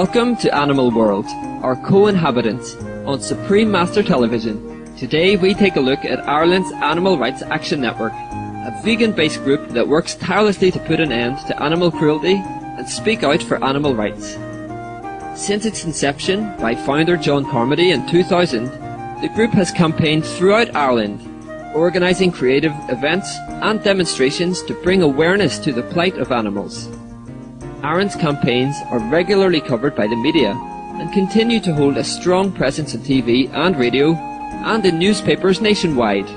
Welcome to Animal World, our co-inhabitants, on Supreme Master Television. Today we take a look at Ireland's Animal Rights Action Network, a vegan-based group that works tirelessly to put an end to animal cruelty and speak out for animal rights. Since its inception by founder John Carmody in 2000, the group has campaigned throughout Ireland, organising creative events and demonstrations to bring awareness to the plight of animals. ARAN's campaigns are regularly covered by the media and continue to hold a strong presence on TV and radio and in newspapers nationwide.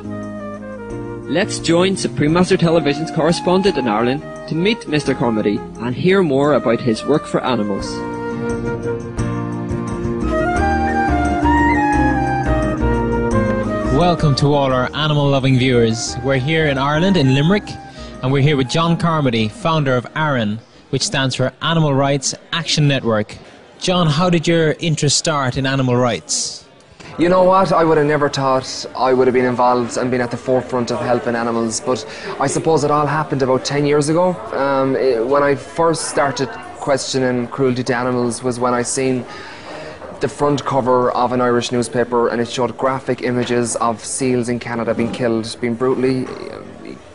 Let's join Supreme Master Television's correspondent in Ireland to meet Mr. Carmody and hear more about his work for animals. Welcome to all our animal-loving viewers. We're here in Ireland, in Limerick, and we're here with John Carmody, founder of ARAN, which stands for Animal Rights Action Network. John, how did your interest start in animal rights? You know what, I would have never thought I would have been involved and been at the forefront of helping animals, but I suppose it all happened about 10 years ago. When I first started questioning cruelty to animals was when I seen the front cover of an Irish newspaper, and it showed graphic images of seals in Canada being killed, being brutally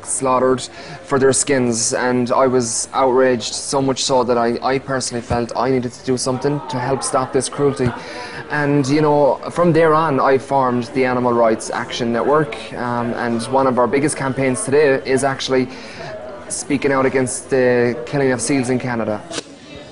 slaughtered for their skins, and I was outraged, so much so that I personally felt I needed to do something to help stop this cruelty. And you know, from there on I formed the Animal Rights Action Network, and one of our biggest campaigns today is actually speaking out against the killing of seals in Canada.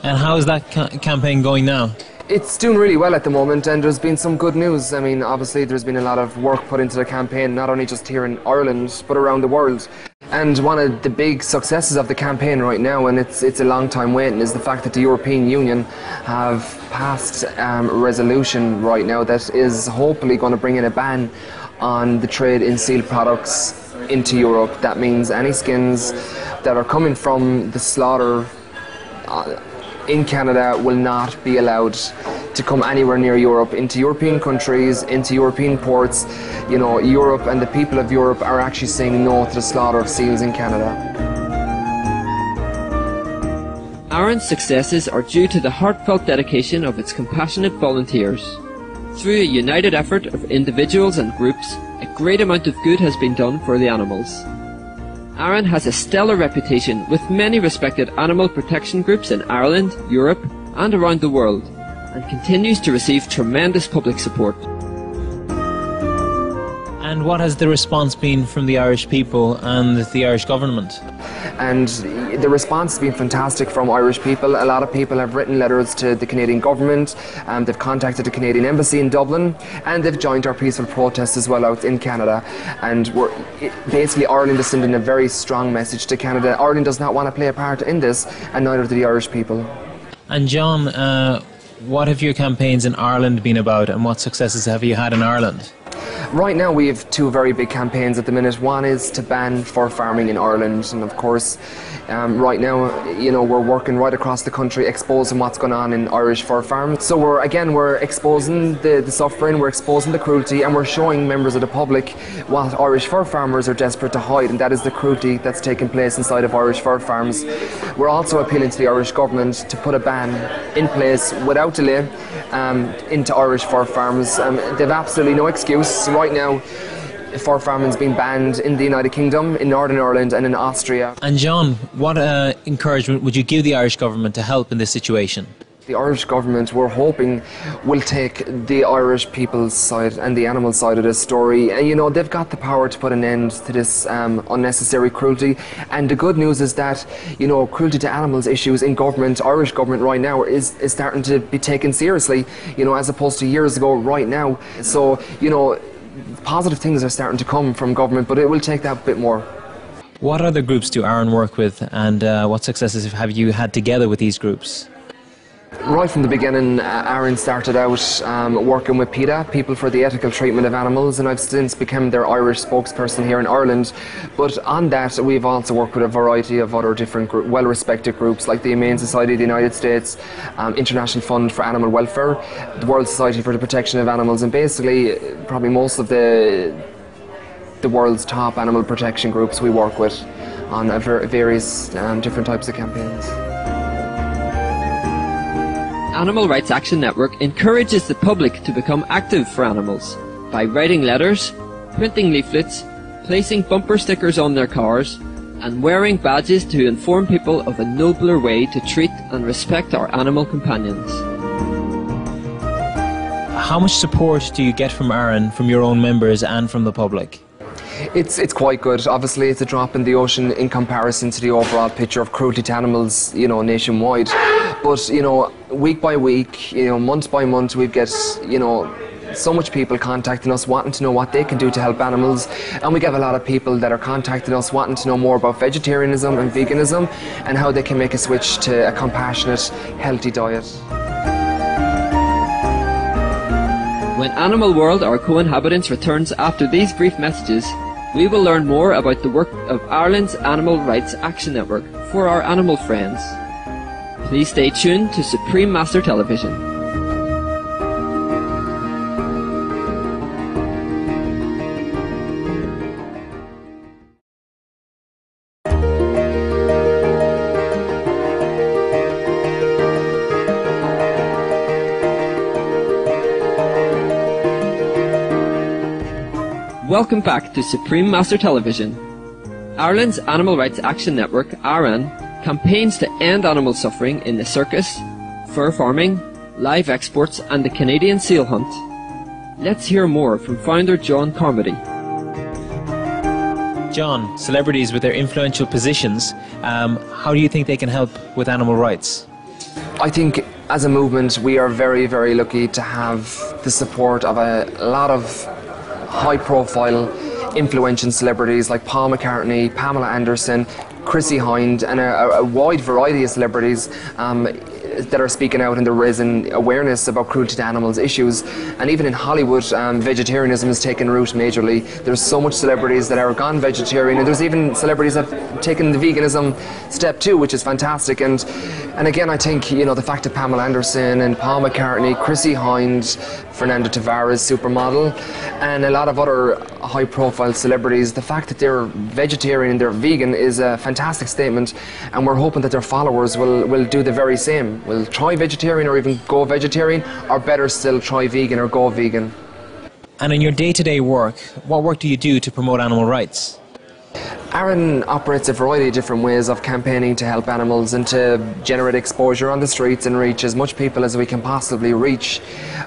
And how is that campaign going now? It's doing really well at the moment, and there's been some good news. I mean, obviously there's been a lot of work put into the campaign, not only just here in Ireland but around the world. And one of the big successes of the campaign right now, and it's a long time waiting, is the fact that the European Union have passed a resolution right now that is hopefully going to bring in a ban on the trade in seal products into Europe. That means any skins that are coming from the slaughter in Canada will not be allowed to come anywhere near Europe, into European countries, into European ports. You know, Europe and the people of Europe are actually saying no to the slaughter of seals in Canada. ARAN's successes are due to the heartfelt dedication of its compassionate volunteers. Through a united effort of individuals and groups, a great amount of good has been done for the animals. ARAN has a stellar reputation with many respected animal protection groups in Ireland, Europe and around the world, and continues to receive tremendous public support. And what has the response been from the Irish people and the Irish government? And the response has been fantastic from Irish people. A lot of people have written letters to the Canadian government, they've contacted the Canadian Embassy in Dublin, and they've joined our peaceful protests as well out in Canada. And basically Ireland is sending a very strong message to Canada. Ireland does not want to play a part in this, and neither do the Irish people. And John, what have your campaigns in Ireland been about, and what successes have you had in Ireland? Right now we have two very big campaigns at the minute. One is to ban fur farming in Ireland, and of course right now, you know, we're working right across the country exposing what's going on in Irish fur farms. So we're exposing the suffering, we're exposing the cruelty, and we're showing members of the public what Irish fur farmers are desperate to hide, and that is the cruelty that's taking place inside of Irish fur farms. We're also appealing to the Irish government to put a ban in place without delay into Irish fur farms. They've absolutely no excuse. Right now, fur farming's been banned in the United Kingdom, in Northern Ireland and in Austria. And John, what encouragement would you give the Irish government to help in this situation? The Irish government, we're hoping, will take the Irish people's side and the animal side of this story. And you know, they've got the power to put an end to this unnecessary cruelty. And the good news is that, you know, cruelty to animals issues in government, Irish government right now, is starting to be taken seriously, you know, as opposed to years ago right now. So, you know, positive things are starting to come from government, but it will take that bit more. What other groups do ARAN work with, and what successes have you had together with these groups? Right from the beginning, ARAN started out working with PETA, People for the Ethical Treatment of Animals, and I've since become their Irish spokesperson here in Ireland. But on that, we've also worked with a variety of other different well-respected groups, like the Humane Society of the United States, International Fund for Animal Welfare, the World Society for the Protection of Animals, and basically probably most of the world's top animal protection groups we work with on various different types of campaigns. Animal Rights Action Network encourages the public to become active for animals by writing letters, printing leaflets, placing bumper stickers on their cars, and wearing badges to inform people of a nobler way to treat and respect our animal companions. How much support do you get from ARAN, from your own members and from the public? It's quite good. Obviously, it's a drop in the ocean in comparison to the overall picture of cruelty to animals, nationwide. But, week by week, month by month, we get, so much people contacting us wanting to know what they can do to help animals, and we get a lot of people that are contacting us wanting to know more about vegetarianism and veganism and how they can make a switch to a compassionate, healthy diet. When Animal World, our co-inhabitants, returns after these brief messages, we will learn more about the work of Ireland's Animal Rights Action Network for our animal friends. Please stay tuned to Supreme Master Television. Welcome back to Supreme Master Television. Ireland's Animal Rights Action Network, ARAN, campaigns to end animal suffering in the circus, fur farming, live exports and the Canadian seal hunt. Let's hear more from founder John Carmody. John, celebrities with their influential positions, how do you think they can help with animal rights? I think as a movement we are very, very lucky to have the support of a lot of high-profile, influential celebrities like Paul McCartney, Pamela Anderson, Chrissy Hind, and a wide variety of celebrities that are speaking out and they're raising awareness about cruelty to animals issues. And even in Hollywood, vegetarianism has taken root majorly. There's so much celebrities that are gone vegetarian, and there's even celebrities that have taken the veganism step too, which is fantastic. And again, I think the fact that Pamela Anderson and Paul McCartney, Chrissy Hind, Fernando Tavares, supermodel, and a lot of other high-profile celebrities, the fact that they're vegetarian and they're vegan is a fantastic statement, and we're hoping that their followers will do the very same. Will try vegetarian or even go vegetarian, or better still, try vegan or go vegan. And in your day-to-day work, what work do you do to promote animal rights? ARAN operates a variety of different ways of campaigning to help animals and to generate exposure on the streets and reach as much people as we can possibly reach.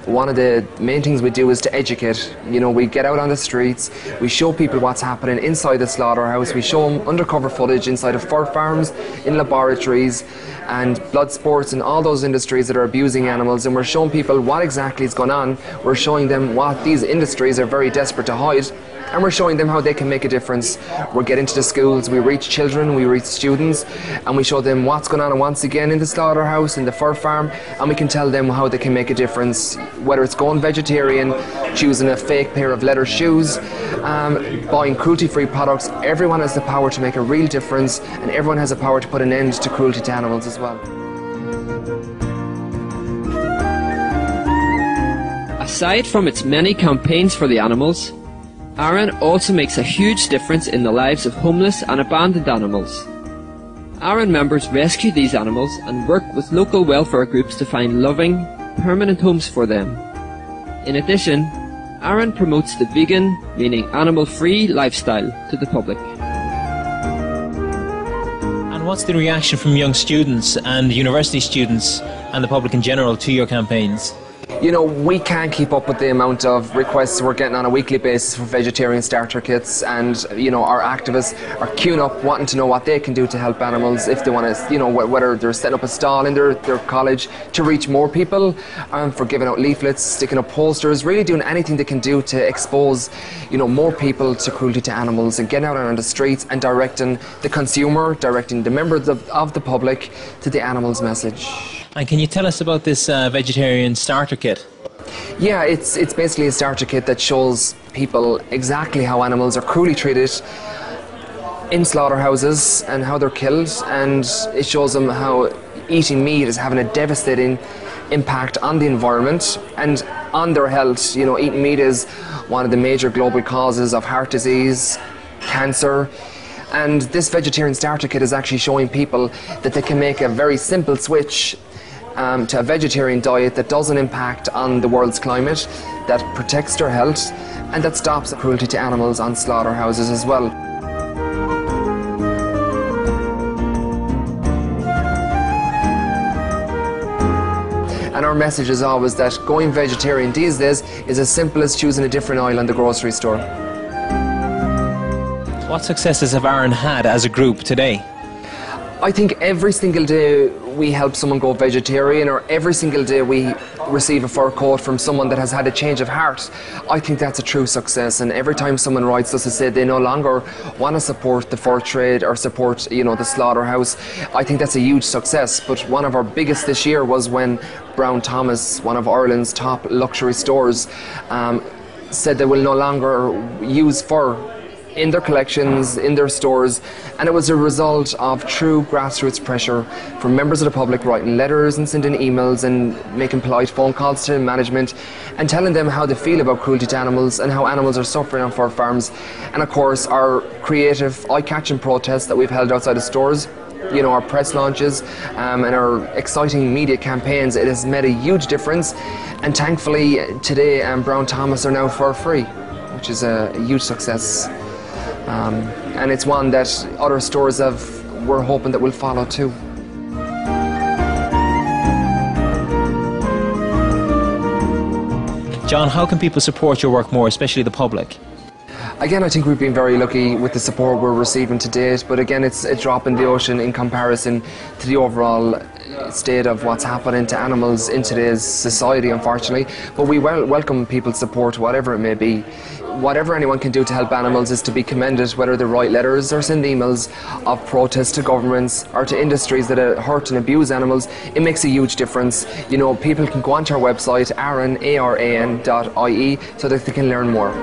One of the main things we do is to educate. We get out on the streets, we show people what's happening inside the slaughterhouse, we show them undercover footage inside of fur farms, in laboratories and blood sports and all those industries that are abusing animals, and we're showing people what exactly is going on. We're showing them what these industries are very desperate to hide, and we're showing them how they can make a difference. We're getting to the schools, we reach children, we reach students, and we show them what's going on once again in the slaughterhouse, in the fur farm, and we can tell them how they can make a difference, whether it's going vegetarian, choosing a fake pair of leather shoes, buying cruelty-free products. Everyone has the power to make a real difference, and everyone has the power to put an end to cruelty to animals as well. Aside from its many campaigns for the animals, ARAN also makes a huge difference in the lives of homeless and abandoned animals. ARAN members rescue these animals and work with local welfare groups to find loving, permanent homes for them. In addition, ARAN promotes the vegan, meaning animal-free lifestyle to the public. And what's the reaction from young students and university students and the public in general to your campaigns? We can't keep up with the amount of requests we're getting on a weekly basis for vegetarian starter kits, and our activists are queuing up wanting to know what they can do to help animals, if they want to, whether they're setting up a stall in their college to reach more people, for giving out leaflets, sticking up posters, really doing anything they can do to expose more people to cruelty to animals, and getting out on the streets and directing the consumer, directing the members of the public to the animals message. And can you tell us about this vegetarian starter kit? Yeah, it's basically a starter kit that shows people exactly how animals are cruelly treated in slaughterhouses and how they're killed, and it shows them how eating meat is having a devastating impact on the environment and on their health. Eating meat is one of the major global causes of heart disease, cancer. And this vegetarian starter kit is actually showing people that they can make a very simple switch to a vegetarian diet that doesn't impact on the world's climate, that protects their health, and that stops cruelty to animals on slaughterhouses as well. And our message is always that going vegetarian these days is as simple as choosing a different aisle in the grocery store. What successes have ARAN had as a group today? I think every single day we help someone go vegetarian, or every single day we receive a fur coat from someone that has had a change of heart. I think that's a true success, and every time someone writes us to say they no longer want to support the fur trade or support, the slaughterhouse, I think that's a huge success. But one of our biggest this year was when Brown Thomas, one of Ireland's top luxury stores, said they will no longer use fur in their collections, in their stores, and it was a result of true grassroots pressure from members of the public writing letters and sending emails and making polite phone calls to management and telling them how they feel about cruelty to animals and how animals are suffering on fur farms. And of course our creative, eye-catching protests that we've held outside of stores, our press launches and our exciting media campaigns, it has made a huge difference. And thankfully today Brown Thomas are now fur-free, which is a huge success. And it's one that other stores we're hoping that will follow too. John, how can people support your work more, especially the public? Again, I think we've been very lucky with the support we're receiving to date, but again, it's a drop in the ocean in comparison to the overall state of what's happening to animals in today's society, unfortunately. But we welcome people's support, whatever it may be. Whatever anyone can do to help animals is to be commended, whether they write letters or send emails of protest to governments or to industries that hurt and abuse animals. It makes a huge difference. People can go onto our website, aran.ie, so that they can learn more.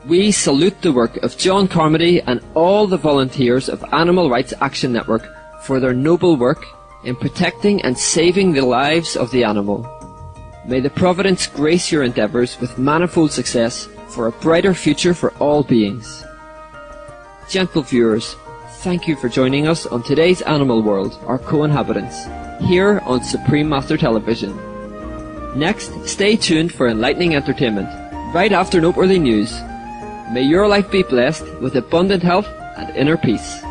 We salute the work of John Carmody and all the volunteers of Animal Rights Action Network for their noble work in protecting and saving the lives of the animal. May the Providence grace your endeavours with manifold success for a brighter future for all beings. Gentle viewers, thank you for joining us on today's Animal World, our co-inhabitants, here on Supreme Master Television. Next, stay tuned for enlightening entertainment, right after noteworthy news. May your life be blessed with abundant health and inner peace.